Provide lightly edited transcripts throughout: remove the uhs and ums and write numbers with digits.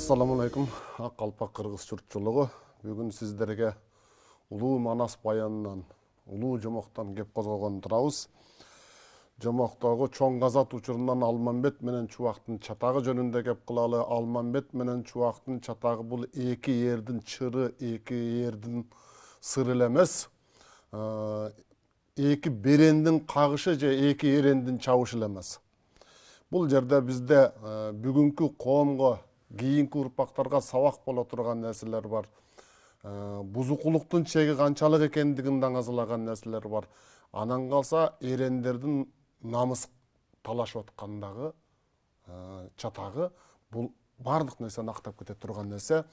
Assalamu алейкум, Ак Калпак кыргыз журтчулугу. Бүгүн сиздерге улуу Манас баянынан, улуу жомоктон кеп козгогон турабыз. Жомоктогу чоң газат учурунан Алмамбет менен Чубактын чатагы жөнүндө кеп кылалы. Алмамбет менен Чубактын чатагы бул эки эрдин чыры, эки эрдин сыры эле эмес. Эки берендин кагышы же эки эрендин чабышы эле эмес. Бул жерде бизде бүгүнкү коомго, кийинки урпактарга сабак боло турган нерселер бар. Бузукулуктун чеги канчалык экендигин даңазалаган нерселер бар. Анан калса эрендердин намыс талашып аткандагы чатагы бул бардык нерсени актап кете турган нерсе.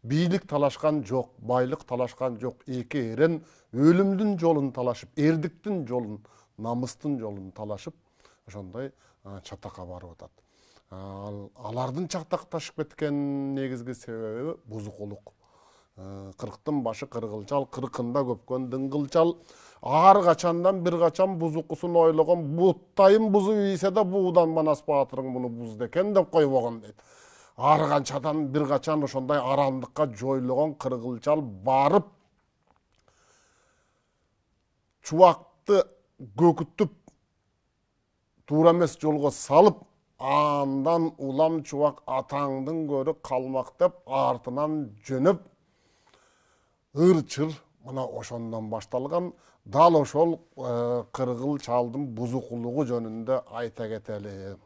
Бийлик талашкан жок, байлык талашкан жок. Эки эрен өлүмдүн жолун талашып, эрдиктин жолун, намыстын жолун талашып, ошондой чатакка барып атат. Алардын чатакташып кеткен негизги себеби бузукулук. Кырктын башы кыргылчал, кыркында көпкөн дыңгылчал. Ар качандан бир качан бузукусун ойлогон, буттайын бузу ийсе да буудан Манас баатырың муну бузду экен деп койбогон дейт. Ар канчадан бир качан ошондой арамдыкка жойлогон кыргылчал барып Чубакты көкүтүп туура эмес жолго салып, андан улам Чубак атаңдын көрү калмак деп артынан жөнөп ыр-чыр мына ошондон башталган. Дал ошол кыргылчалдын бузукулугу жөнүндө айта кетели.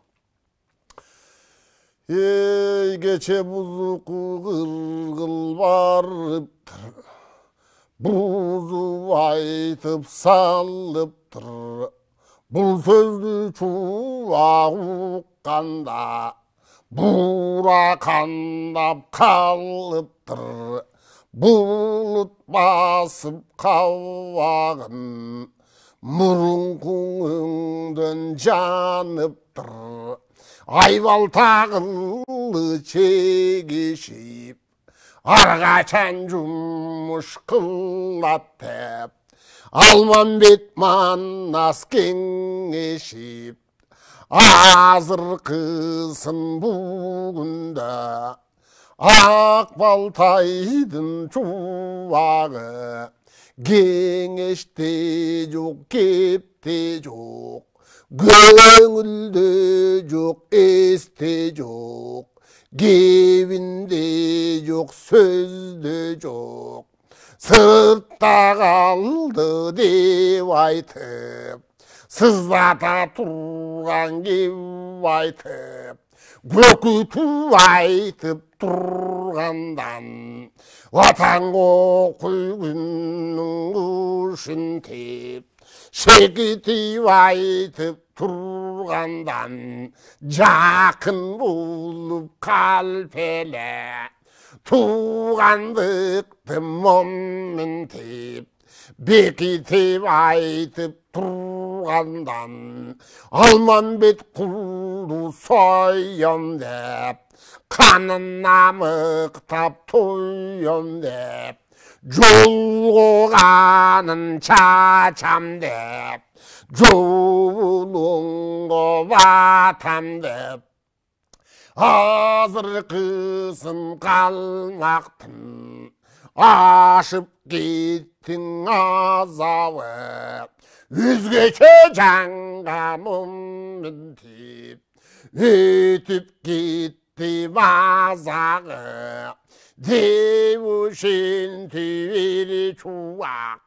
Эй кече бузуку кыргыл барып, бузу айтып салыптыр. Бул сөздү Чубак укканда бура кандап калыптыр. Булут басып кабагын мурунку өңдөн жаныптыр. Айбалтагынды чегишип ар качан жумуш кылат деп Алмамбет Манас кеңешип азыркысын бүгүндө Ак Балтайдын Чубагы кеңеште жок, кепте жок, көңүлдө жок, эсте жок, кебинде жок, сөздө жок. Сыртта калды деп айтып, сыздата турган кеп айтып, көкүтүп айтып тургандан ватанга күйгүнүн кушун теп, шекитип айтып тургандан жакын болуп калп эле. Туғандықты моментеп, бекитеп айтып тургандан Алмамбет кулду соям деп, канына мыктап тоям деп, жолго канын чачам деп, жолуңго батам деп, азыркысын калмактын ашып кеттиң азабы, өзгөчө жанга моментип өтүп кетти базагы, деп ошентип Чубак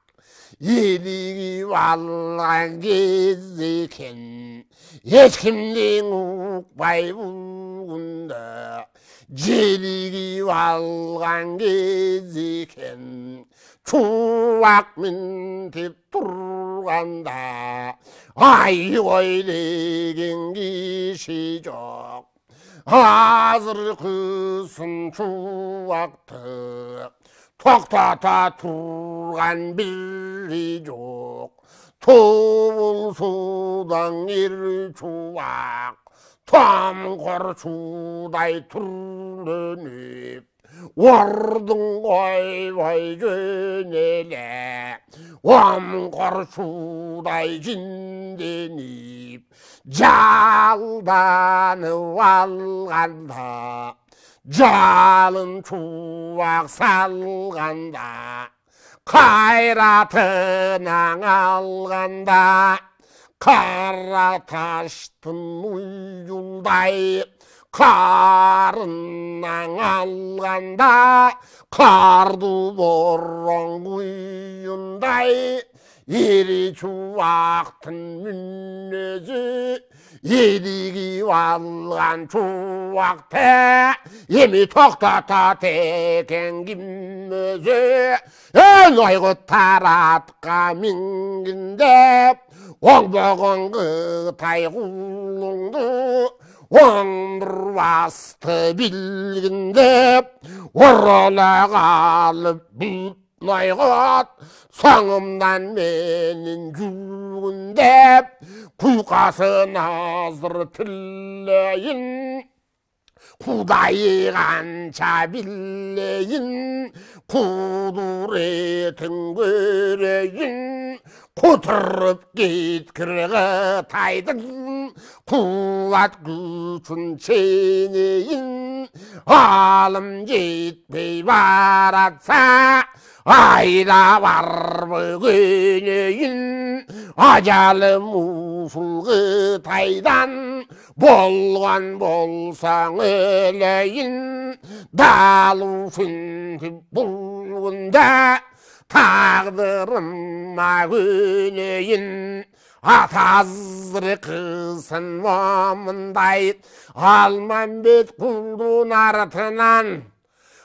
элигип алган кез экен. Эч кимдин укпай бүгүндө желигип алган кез экен. Чубак минтип турганда айбой деген киши жок. Азыркысын Чубакты токтото турган бири жок. Тобулсудан эр Чубак тамгор чудай түрленип, ордун койбой жөнеле. Омгор чудай жинденип, жалданып алганда жалын чуақ салғанда, қайратынан алғанда, қара таштың ұйылдай, қарынан алғанда, қарды боран құйындай, ері чуақтың мүнезі, едігі алған чуақты, емі тоқтатат екен кім өзі, ойғы таратқа мінгінде, оңбаған қытай құлыңды, оңдыр басты білгінде, орала қалып бұлт найғат, соңымдан менің жүргінде, құйқасын азыр тілейін, құдай қанша білейін, құдыр етін көрейін, құтырып кеткір Қытайдың қуат күшін шенейін, алым жетпей баратса, айда бар бүгінейін, ажалым ұшыл Қытайдан, болған болсаң өлейін, далу сүнтіп бұлғында, тағдырыма көнейін, атазыры қысын момындай, Алмамбет құлдың артынан,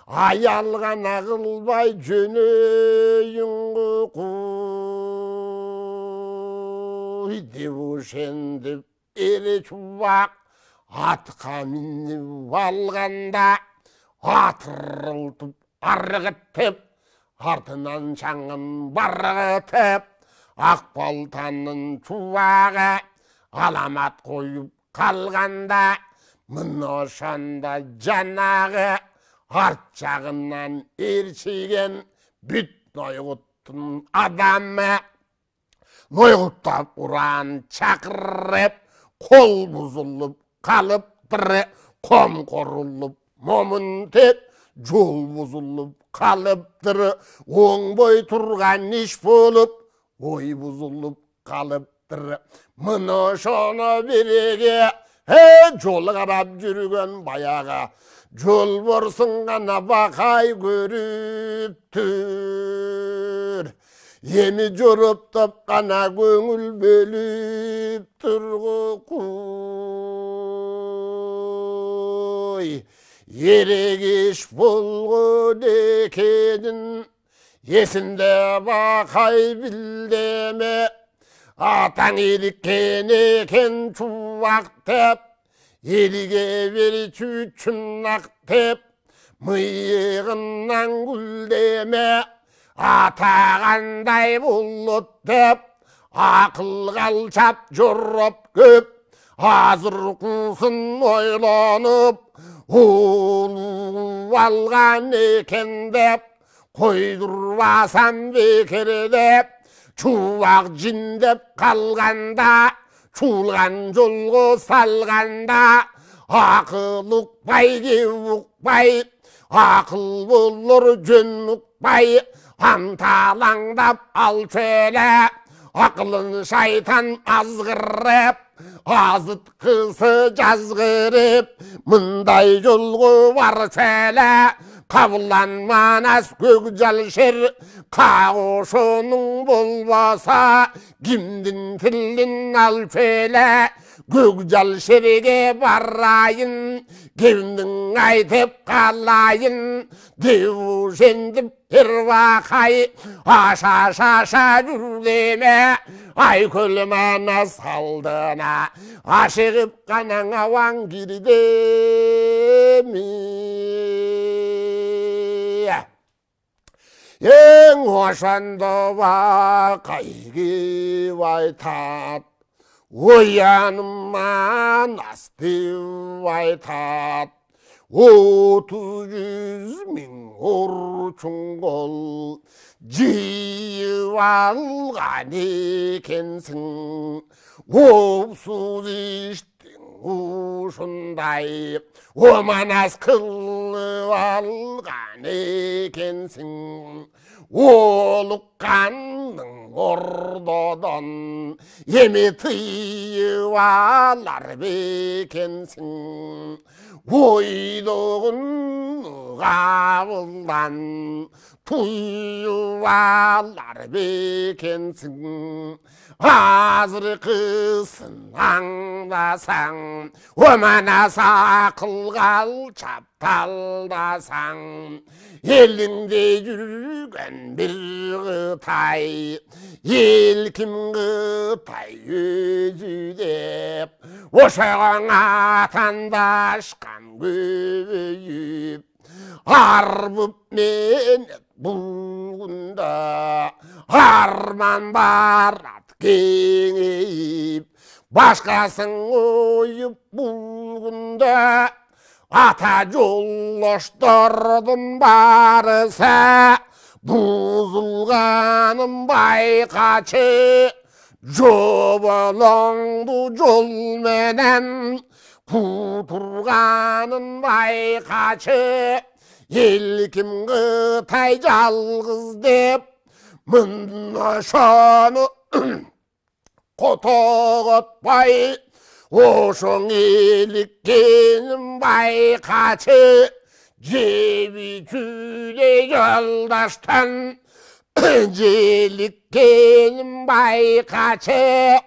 аялған ағылбай жөнейін қой, деушендіп ере чуақ, атқа мініп алғанда, атырылтып арғыттып, артынан шаңын барғытып, Ақбалтаның чуағы аламат қойып қалғанда, мұношанда жанағы арт жағынан ершеген бүт нойғыттың адамы, нойғыттап ұран чақырып, қол бұзылып қалыптыр, қом қорылып момын теп, жол бұзылып қалыптыр, оңбой тұрған іш болып, ой бұзылып қалыптыр. Мұны шоны береге, жол қарап жүрген баяға, жол борсын ғана бақай көріп тұр. Емі жорып тапқана көңіл бөліп тұрғы қой. Ерегеш болғын екенін, есінде бақай білдеме, атаң еліккен екен чуақ деп, еліге бері чүчін ақ деп, миығынан гүлдеме, атағандай бұлыт деп, ақыл қалшап жорып көп, азыр қусын ойланып, олу алған екен деп, қойдырбасам бекер деп, чуақ жиндеп қалғанда, чулған жолғы салғанда, ақыл ұқпай кеу ұқпай, ақыл болыр жөн ұқпай, анталаңдап ал шөлі, ақылын шайтан азғырып, азытқысы жазғырып, мұндай жолғы бар шөлі, қабыланманас көкжал шер, қағошының болбаса, кімдің тілін ал шөлі, көкжал шерге барайын, кімдің айтып қалайын, деу жендіп ервақай, аша-шаша жүрдеме, ай көлмана салдына, ашығып қанаң ауаң кірдеме. Ең ошанды бақай кеп айтат, ояныман астып айтат, 30.000 орчун қол жиып алған екенсің, опсыз іштің ушундай оманас кылып алган экенсиң олуккандың ордодон эми тыйып алар бекенсиң ойлогун кабылдан туйып алар бекенсиң азыркысын аңдасаң оманас акылга алчап талдасаң элиңде жүргөн бир кытай эл ким кытай өзү деп ошоңа тандашкан көбөйүп арбып менен булгунда арман барат кеңейип башкасын коюп булгунда ата жолдоштордун барысы бузулганын байкачы жоболоңду жол менен путурганын байкачы эл ким кытай жалгыз деп мын ошону котоготпай ошоң иликкенин байкачы жеби жүле жолдаштан желиккенин байкачы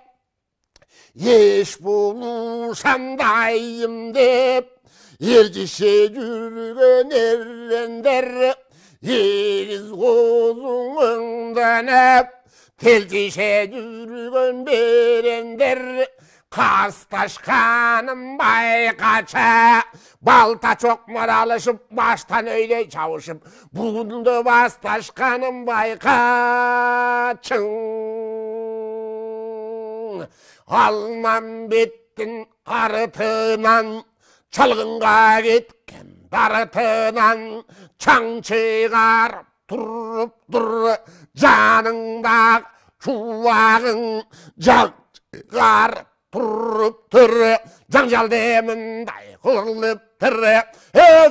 еш болушам дайым деп эржише жүргөн эрендер эгиз козуң өңдөнөп телжише жүргөн берендер касташканын байкача балта чокмор алышып баштан өйдөй чабышып бугунду басташканын байкачың алмамбеттин артынан чалгынга кеткен дарытынан чаң чыгарып туруптур жаныңдагы чубагың жак чыгарып туруптур жаңжал деминдай кылылыптыр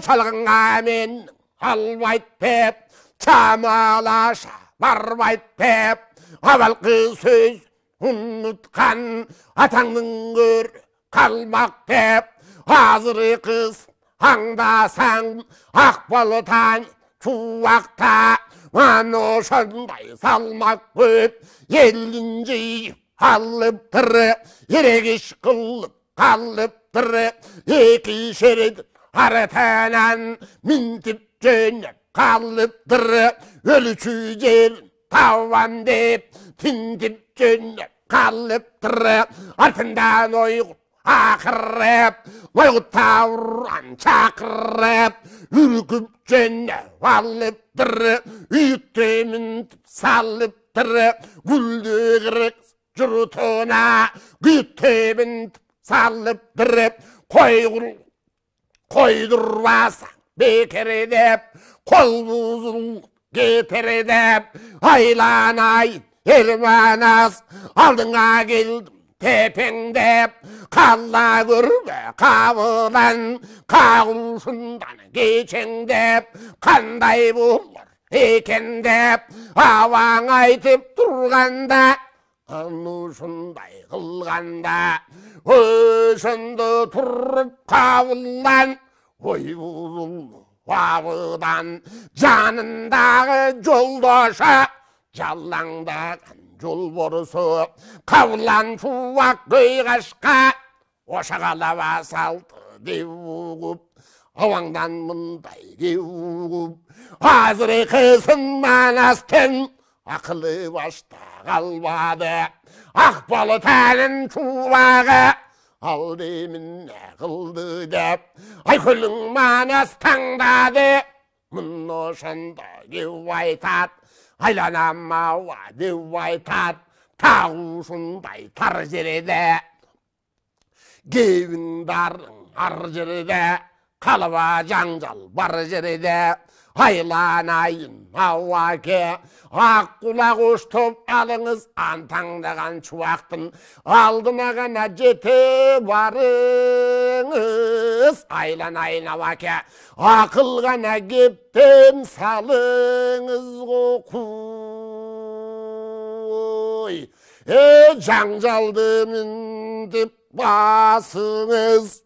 чалгынга мен албайт деп чамалаша барбайт деп абалкы сөз унуткан атаңдын көр калмак деп азыр кыз аңдасаң ак балытан чубакта аны ошондой салмак көп элин жыйып алыптыр эрегиш кылып калыптыр эки шерет артынан минтип жөнөп калыптыр өлүчү жерин табам деп тинтип жөнөп калыптыр артынан ойгут акырып ойгутта уран чакырып үркүп жөнөп алыптыр үйүттө минтип салыптыр гүлдү кырык журутуна күйүттө минтип салыптыр койдурбасаң бекер деп кол бузулуп кетер деп айланайын элманас алдыңа келдим тепеңдеп калла көрбө кабылан кагылушундан кечеңдеп кандай болор экен деп абаң айтып турганда аны ушундай кылганда ошондо туруп кабылан ой бузулду абыдан жанындагы жолдошу жалаңдаган жолборусу кабылан чубак көйгашка ошагалаба салты деп угуп абаңдан мындай кеп угуп азыр кызын манастын акылы башта калбады ак балытанын чубагы ал эмне кылды деп айкөлүң манас таңдады мын ошондо кеп айтат айланам ава деп айтат тагы ушундай тар жерде кебиң дарың ар жерде калба жаңжал бар жерде Aylanayın avake Аққұлақ ұштып алыңыз антаңдаған чуақтың алдына ғана жете барыңыз. Айланайын аваке ақыл ғана кептен салыңыз қой. Жаңжалды міндіп басыңыз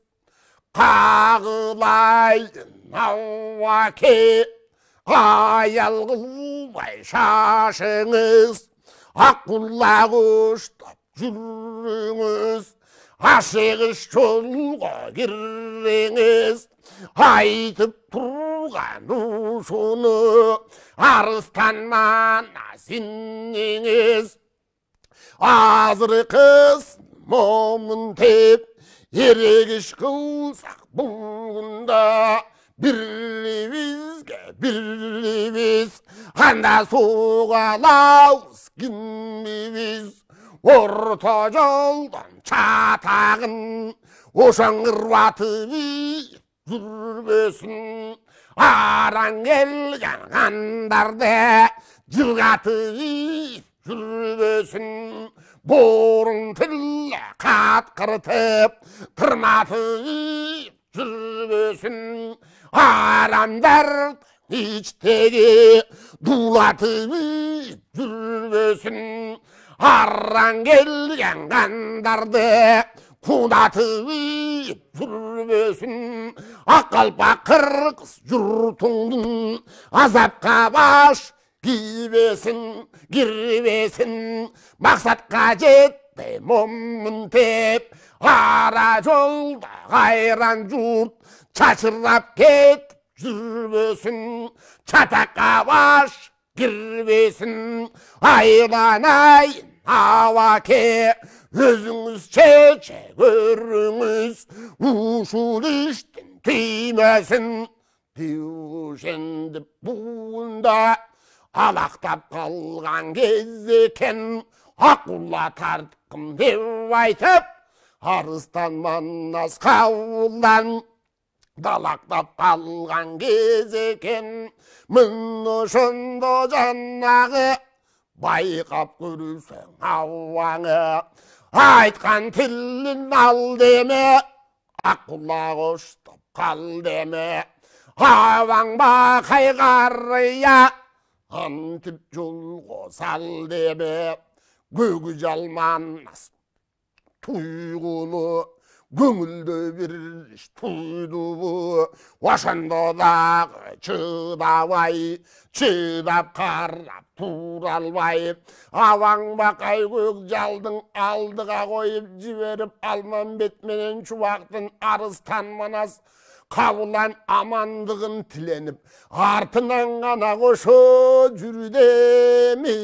қағылайын аваке аял қылмай шашыңыз аққұлақ ұштап жүріңіз ашығыш жолға кіріңіз айтып тұрған ұшыны арыстан мана сеніңіз азыр қыз момын теп ерегіш қылсақ бұлғында Birliğimiz Handa soğalauz Gimmimiz Orta yoldan çatağın Oşan ırvatını Zürbesin Aran gelgen kandarda Cırgatı Zürbesin Borun tille kat kırtıp Tırmatı Zürbesin Aramдар içtegi dulatıp жүрбөсүн Arran gelgen kandardı kudatıp жүрбөсүn Аққалпақ қырғыз жұртыңдың азапқа баш кирбесін Мақсатқа жетпей момын теп ара жолда қайран жұрт Çaçırlap ketip жүрбөсүн Çatakka baş girbesin Aylanayın avake Özünüz çeçe görünüz Uşul iştin tüymesin Tüyüşendi buğunda Alaktap kalgan gezzeken Akulla tartkım dev aytıp Arıstan mannas kavuldan Dalaqtap қалған кез екен Мін ұшында жаннағы Байқап көрсең ауаңы Айтқан тілін ал деме Аққұлақ ұштап қал деме Аваң бақай қария Антып жолға сал деме Көгі жалманас Тұйғылы Көңілді бір түйді Ошанда дағы чыдабай Чыдап қарап туралбай Аваң бақай көк жалдың алдыға қойып жіберіп Алмамбет менен Чубақтың арыстан манас Қабылан амандығын тіленіп Артынан ғана қошы жүрдемі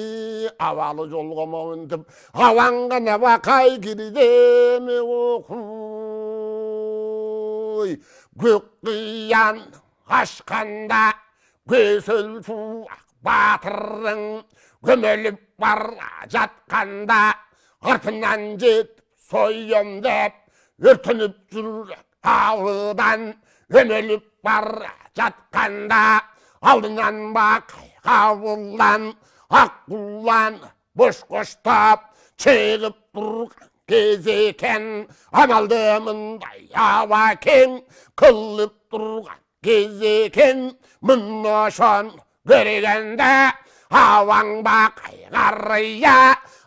Авалы жолға момынтып Аваң ғана бақай кірдемі оқуй Көк қиян ашқанда Көсіл шуақ батырың Көмеліп бара жатқанда Артынан жетіп сойым деп Өртініп жүрек ауыдан Өмеліп бара жатқанда алдынан бақай қабылдан Аққұлан бош қоштап чегіп тұрған кез екен Амалды мындай авакең қылып тұрған кез екен Мін ошон көргенде аваң бақай қария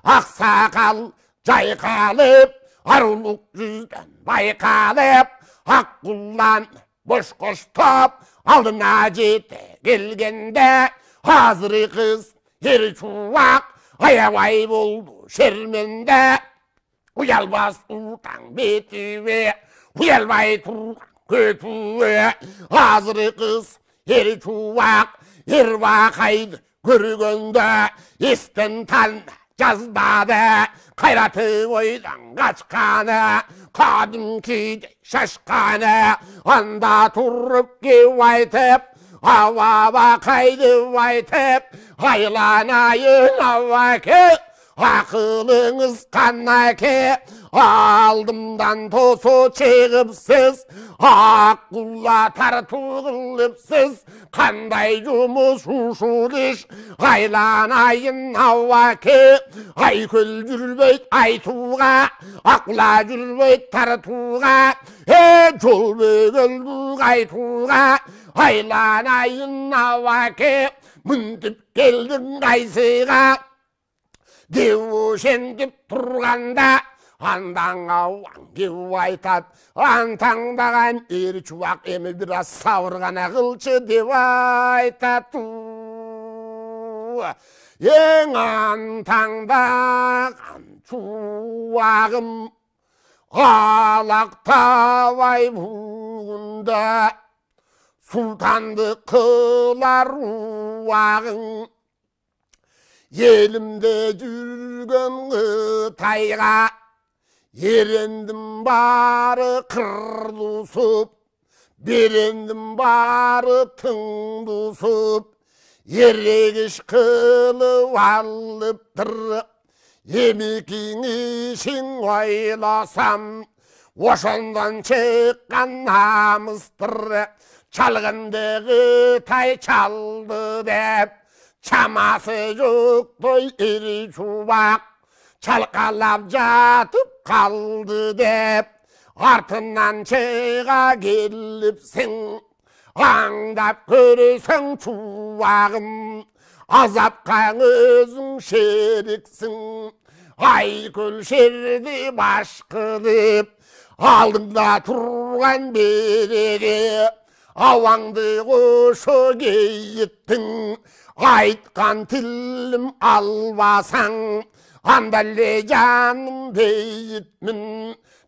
Ақсақал жайқалып арулық жүзден байқалып Аққұлан бош қоштап алдына жете келгенде Азыры қыз ер чуақ аябай болды шерменде Уялбас ұлтаң бетіме уялбай тұрған көтуе Азыры қыз ер чуақ ер бақайды көргенде естен тан жаздады Қайраты ойдан қачқаны Қадым-кейде шашқаны Анда тұрып кеу айтып Ава бақайды айтып Айланайын аваке Akılınız kanake aldımdan tosu çıkıpsız Akkulla tartılıpsız Kanday yumuz uşul iş Aylanayın havaki Aykül cürbeyt aytuğa Akla cürbeyt tartuğa Jol bögöldük aytuğa Aylanayın havaki Müntip geldin kaysığa Девушендіп тұрғанда, андан ауан кеу айтад, антаңдаған ер чуақ емі біраз сауырғана қылшы деп айтад. Ең антаңдаған чуағым, алақтабай бұлғында, сұлтанды қылар уағың. Елімде жүрген тайға ерендім бары қырдусып, берендім бары тыңдусып, ерегіш қылып алып тұр. Емекең ішін ойласам, ошондан шыққан намыстыр. Çalgındığı tay çaldı деп, Çaması yoktu iri çubak, çalkalap jatıp kaldı dep, Артынан çığa gelipsin, аңдап көресің çubağım, Azapқа özün şeriksin, Aykül şerdi başkıdip, Алдыңда тұрған береге, Аваңды қошу кейттің, Айтқан тілім албасаң, Андале жаным дейтмін,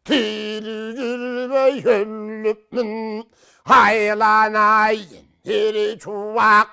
Тірі жүрбей өліпмін, Айланайын ері чуақ.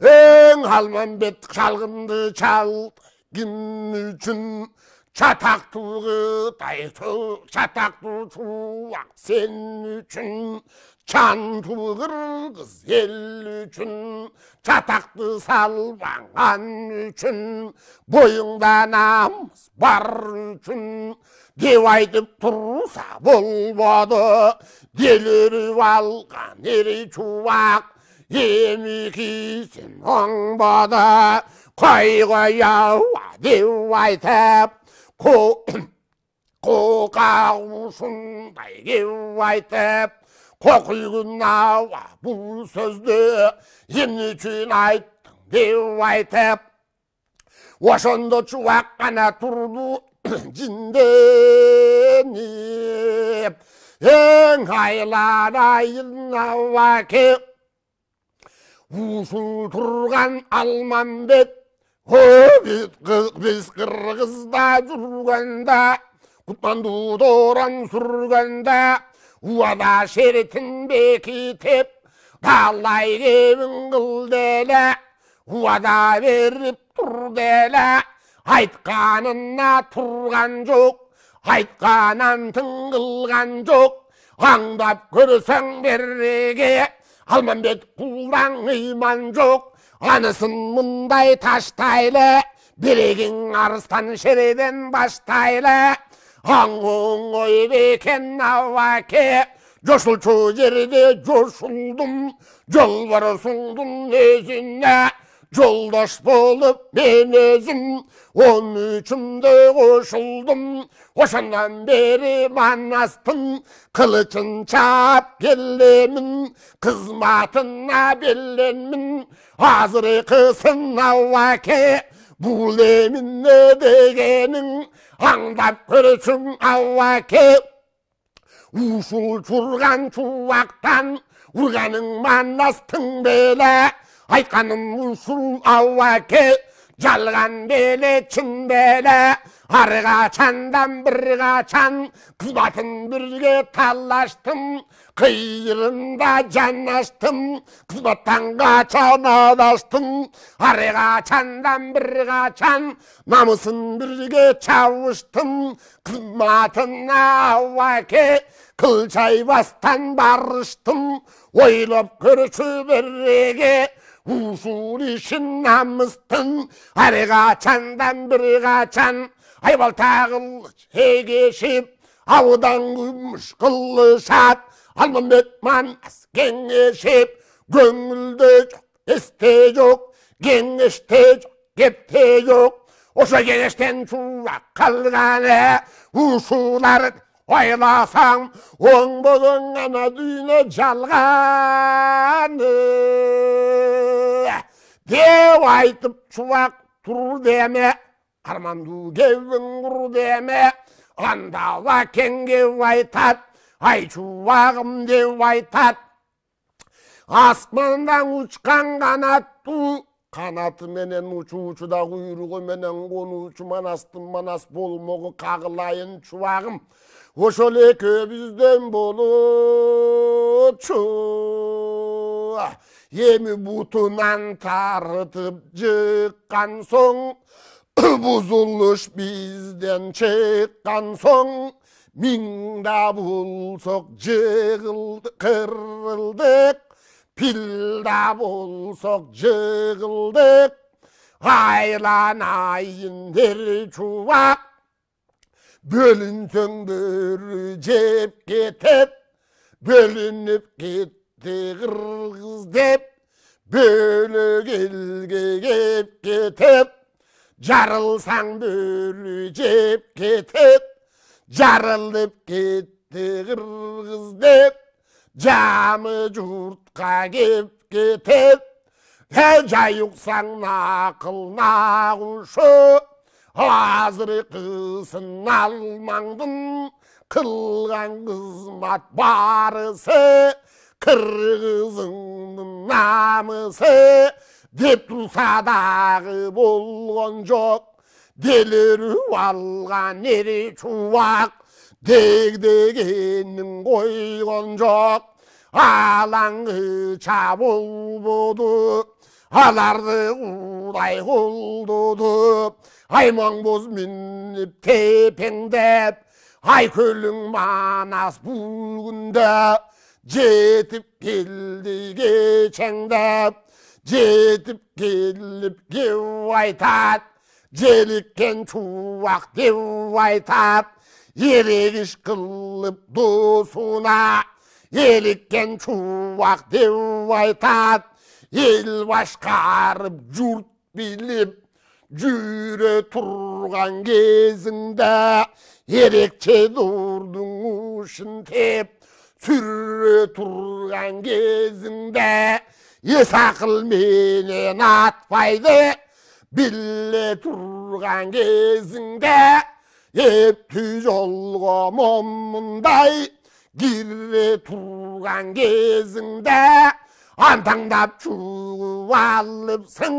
Өң Алмамбет шалғынды чал, Кім үшін çatak tuğu taytı, çatak tuğuak sen üçün, çan tuğur kız el üçün, çataktı salvangan üçün, boyunda namız var üçün, dev aytıp tursa bolmadı, delirip algan eri çuvak, emikisen oңбады, koy koyava dev aytıp, Qoqağusындай кеу айтып, Қоқүйгін ауа бұл сөзді, Емін үшін айттың деу айтып, Ошондо чуақ қана тұрды жинденіп, Ең айланайын ауа кеп, Усул тұрған Алмамбет, Biz Kırgız'da жүргенде, Kutmandu doğran sürgende, Uada şeritin bekitip, Dallay kevin kıl dele, Uada verip dur dele, Aytkanına turgan yok, Aytkanan tıngılgan yok, Аңдап көрсең береге, Алмамбет kuldan iman yok, Anısın mınday taştaylı, Birigin arıstan şeriden baştaylı, Аңғың ой бекен аваке, Joşulçu yerde coşuldum, Jolbara sundum özüne, Joldaş bolup men özüm, 13'ümde koşuldum, Oşandan beri manastım, Kılıçın çap gelemin, Kızmatına bellenmin, Hazır kısın avvake, Bul emin ne degenin, Аңдап көрсің авваке, Ушул чурган чуактан, Урганың манастың беле, Айтканым ушул авваке, Жалган беле чын беле, Арга чандан бирга чан, Кызматын бирге талаштым, Кыйырында жан аштым, Кызматтан качан адаштым, Арга чандан бирга чан, Намысын бирге чабыштым, Кызматына авваке, Кыл чайбастан барыштым, Ойлоп көрчү береге, ушул ишин намыстын арыга чандан бирга чан айбал тагылыч эгешип аудан күмүш кылышат Алмамбет манас кеңешип көңүлдө жок эсте жок кеңеште жок кепте жок ошо кеңештен чубак калганы ушуларды ойласаң оңбодон гана дүйнө жалганы деп айтып чубак тур деме армандуу кебиң кур деме андала кең кеп айтат ай чубагым деп айтат асмандан учкан канаттуу канаты менен учуучу да куйругу менен конуучу манастын манас болмогу кагылайын чубагым ошол экөөбүздөн болочу эми бутунан тарытып жыккан соң бузулуш бизден чыккан соң миңда булсок жыгылдык кырылдык пилда болсок жыгылдык айланайын дер чубак бөлүнсөңдөр жеп кетет бөлүнүп кетти кыргыз деп бөлөк элге кеп кетет жарылсаң бөрү жеп кетет жарылып кетти кыргыз деп жамы журтка кеп кетет жай уксаң накыл нагушу азыр кысын алмаңдын кылган кызмат барысы кыргызыңдын намысы деп турса дагы болгон жок делерүп алган эри чубак дегенин койгон жок алаңгыча болбоду аларды кудай колдоду аймаң боз минип тепеңдеп ай көлүң манас бул күндө жетип келди кечеңдеп жетип келип кеп айтат желиккен чубак деп айтат ерегиш кылып досуна еликкен чубак деп айтат эл башкарып журт билип жүрө турган кезиңде эрекче дурдуң ушун теп сүрө турган кезиңде эс акыл менен атпайды биле турган кезиңде эптүү жолго момундай кире турган кезиңде антаңдап чугуп алыпсың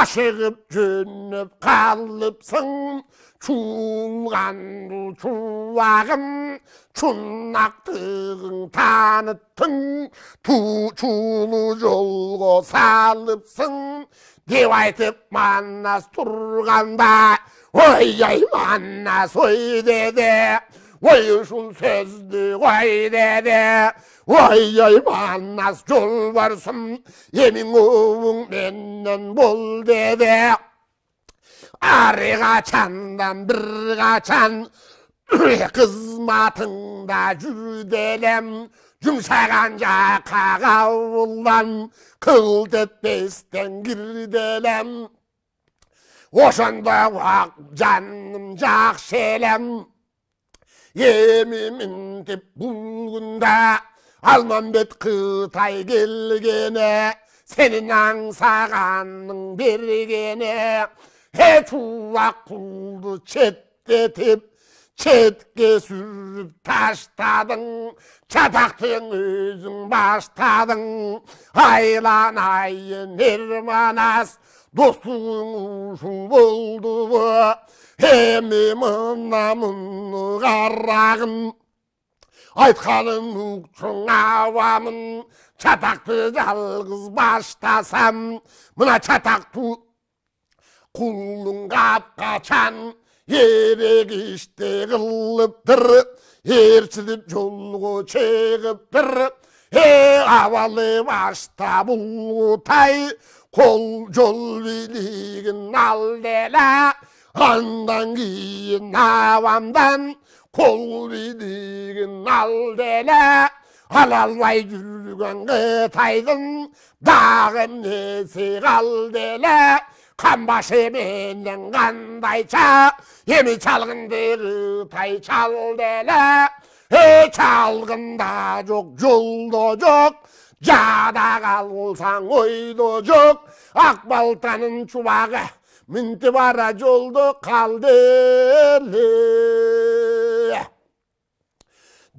ашыгып жөнөп калыпсың чуулганду чубагым чунактыгың таныттың чуулуу жолго салыпсың деп айтып манас турганда ой ай манас ой деди ой ушул сөздү кой деди ой ай манас жолбарсым эмиң обуң менден бол деди ары качандан бир качан кызматыңда жүрдү элем жумшаган жакка кабылдан кылт этпестен кирди элем ошондо ак жаным жакшы элем эми минтип бул күндө Алмамбет Кытай келгене сенин аңсаганың бергене чубак кулду четтетип четке сүрүп таштадың чатактың өзүң баштадың айланайын эрманас достугуң ушул болдубу эми мына муну карагын айтканын укчуң абамын чатакты жалгыз баштасам мына чатактуу кулдуң капкачан эрегиште кылыптыр ээрчитип жолго чыгыптыр Avalı başta bulutay kol jol biligin al dele andan giyin avamdan kol biligin al dele alalvay жүрген қытайдың дағын несі қал деле қамбашы менен қандайша емі чалғынды қытай чал деле чалғында жоқ жолда жоқ жада қалсаң ойда жоқ ақ балтаның чубағы мінті бара жолды қал деле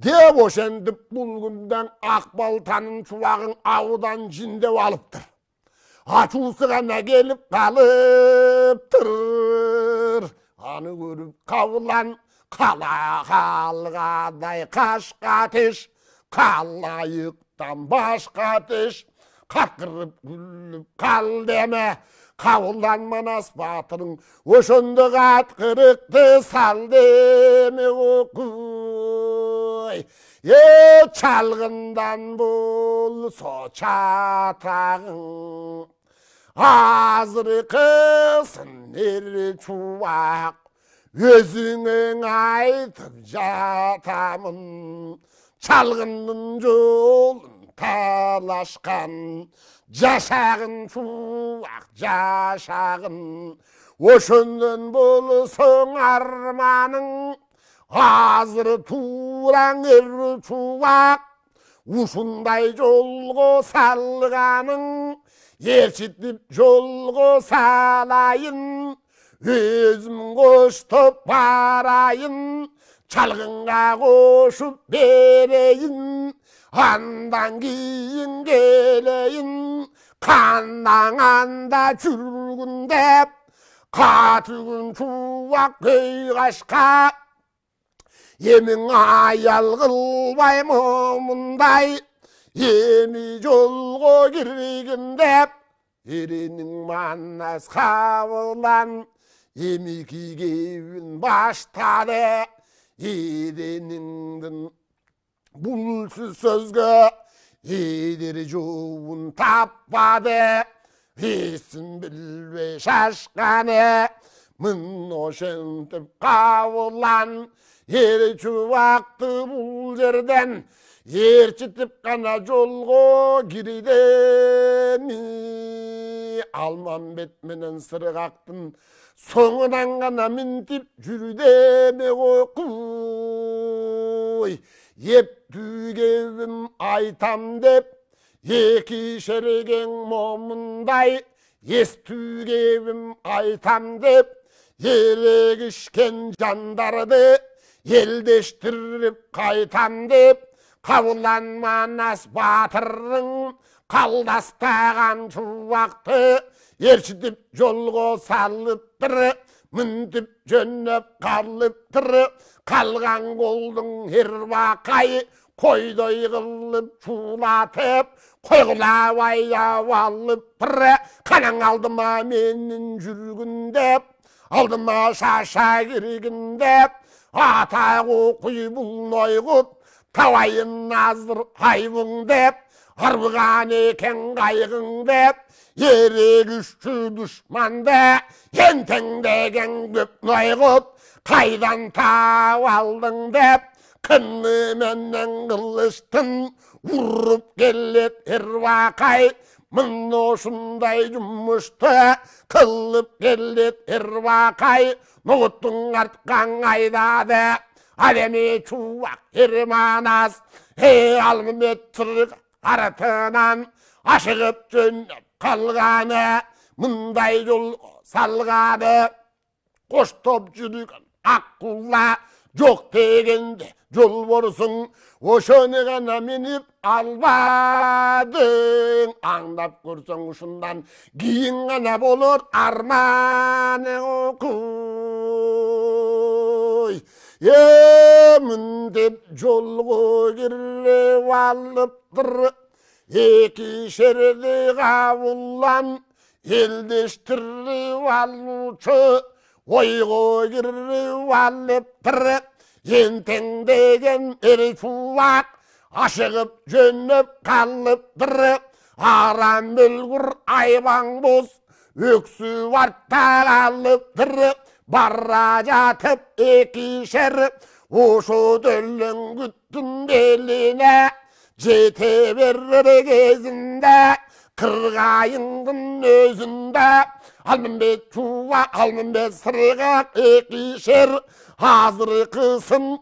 деп ошентип бул күндөн ак балтанын чубагын аудан жиндеп алыптыр. Ачуусу гана келип калыптыр. Аны көрүп кабылан кала калгадай кашка теш, калайыктан башка теш, какырып күлүп кал деме. Кабылан Манас батырың ошондо каткырыкты сал деме окуй. Чалгындан болсо чатагың азыркысын эр чубак өзүңө айтып жатамын чалгындын жолун талашкан жашагын чубак жашагын ошондон болсоң арманың азыр тураң эр чубак ушундай жолго салганың ээрчитип жолго салайын өзүм коштоп барайын чалгынга кошуп берейин андан кийин келейин кандаңанда жүргүн деп катыгын чубак көйгашка емің аял қылбай момындай еми жолго киргин деп эренің Манас кабылан эми кийгебин баштады эрениңдин булсуз сөзгө эдер жообун таппады эсин билбей шашканы мын ошентип кабылан эр чубакты бул жерден ээрчитип гана жолго кирдени Алмамбет менен Сыргактын соңунан гана минтип жүрдеме окуй ептүгебим айтам деп эки шерегең момундай естүгебим айтам деп ерегишкен жандарды елдештіріп қайтам деп Кабылан Манас батырың қалдастаған чубақты ээрчитип жолго салыптыр мынтип жөнөп калыптыр калган колдуң эрбакай койдой кылып чуулатып койгулабай алыптыр канаң алдыма менин жүргүн деп алдыма шаша киргин деп ата окуй бул ойгуп табайын азыр айбың деп арбыган экен кайгың деп ерегүшчү душманды энтеңдеген көп нойгуп кайдан таап алдың деп кынны менен кылычтын уруп келет эрбакай мына ушундай жумушту кылып келет эрбакай ногуттуң арткан айдады ал эми чубак эр Манас Алмамбет артынан ашыгып жөнөп калганы мындай жолго салганы коштоп жүргөн ак кулла жок дегенде жол борсуң ошону гана минип албадың аңдап көрсөң ушундан кийин гана болор арманың окуй мындеп жолго кирип алыптыр эки шерди кабылан элдештирип алуучу ойго кирип алыптыр энтеңдеген эр чубак ашығып жөніп қалыптыр, арам мүлгір айбаң боз өксіп артта қалыптыр, бара жатып екішер ошу дөрліңгіттің беліне жете берер кезінде қырғайыңдың өзінде Almambet çuva, almambet sırığa ekişer, hazır kısın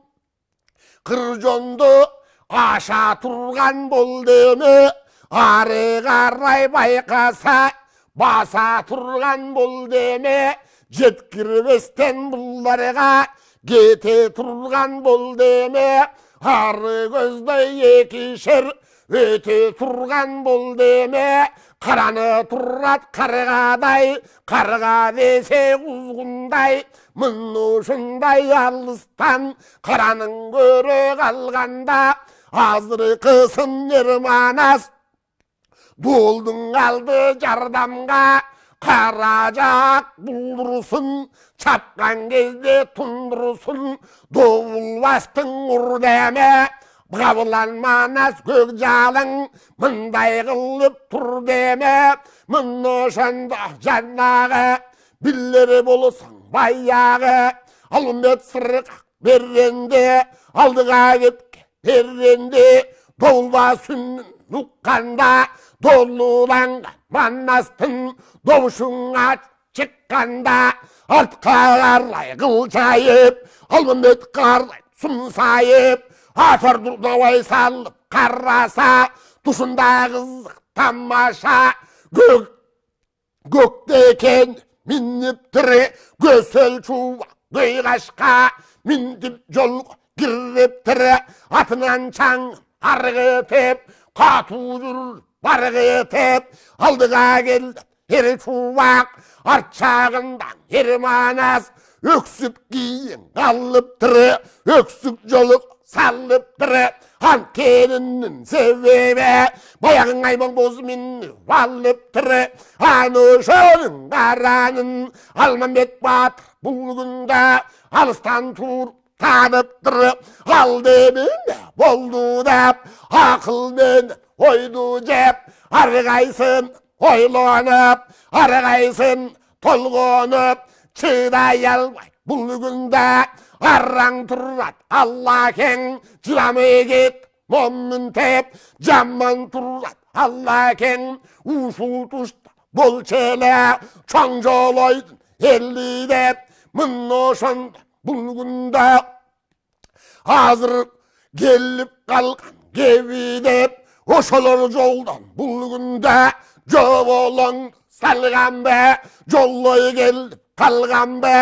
kırjondu aşağı turgan bol deme, arı qarray baykasa basa turgan bol deme, jetkirbesten bullarga gete turgan bol deme, arı gözde ekişer öte turgan bol deme, Қараны тұрат қарғадай, қарға десе ұзғындай, мұнышындай алыстан, қараның көрі қалғанда, азыры қысын ерманас, болдың алды жардамға, қаражақ бұлдырсын, чапқан кезде тұндырсын, доғылбастың ұрдәме, Қабыланманас көк жалың, мұндай қылып тұр деме, мұнышында жаннағы, білері болысың баяғы, алымбет сырық берренде, алдыға кетке берренде, долба сүннің ұққанда, долуданға маннастың, доушыңа шыққанда, артқа қарай қылшайып, алымбет қарай сұмсайып, Атыр дұрдавай салып қараса, тұшында қызық тамаша, көкте екен миніп түрі, көсел чуva гыйғашқа, миндіп жол кіріп түрі, атынан чаң арғы теп, қату жүр барғы теп, алдыға келді ері чувақ, арт жағындан ері манас, өксіп кейін қалып түрі, өксік жолық салып тұры, хан келіннің себебі, баяғың айбан бозы мен валып тұры, анышының қаранын, Алмамбет батыр бұл күнде алыстан тур танып тұры, ал дебінде болды деп, ақылмен ойды жеп, арғайсын ойланып, арғайсын толғанып, шыдай албай бұл күнде Арраң тұрат Алла кең, жыламай кет момын теп, жаман тұрат Алла кең, ұшу тұшта бол челе, чоң жолойдың елі деп, мұнышында бұл күнде азыр келіп қалған кеви деп, ошолар жолдан бұл күнде жоболың салған бе, жолой келіп қалған бе,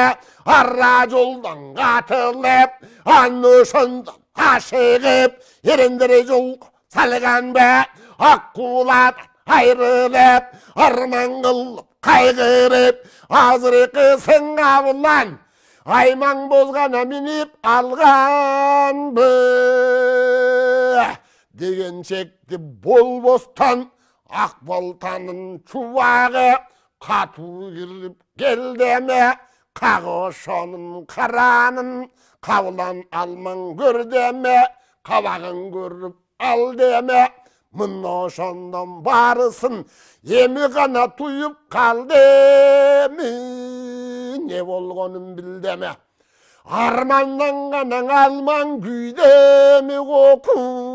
арра жолдан қатылып, анышындан ашығып, ерендері жолға салған бе, аққуладан айрылып, арман қылып қайғырып, азыры қысың қабылан, айман бозғана мініп алған бі. Деген шекті бол бостан, ақбалтанын чувағы, қату кіріп келдеме, қағышонын қаранын, қабылан алман көрдеме, қабағын көріп ал деме, мұнышондан барысын, емі ғана тұйып қалдеме, не болғанын білдеме, арманнан ғана алман күйдеме қоқу.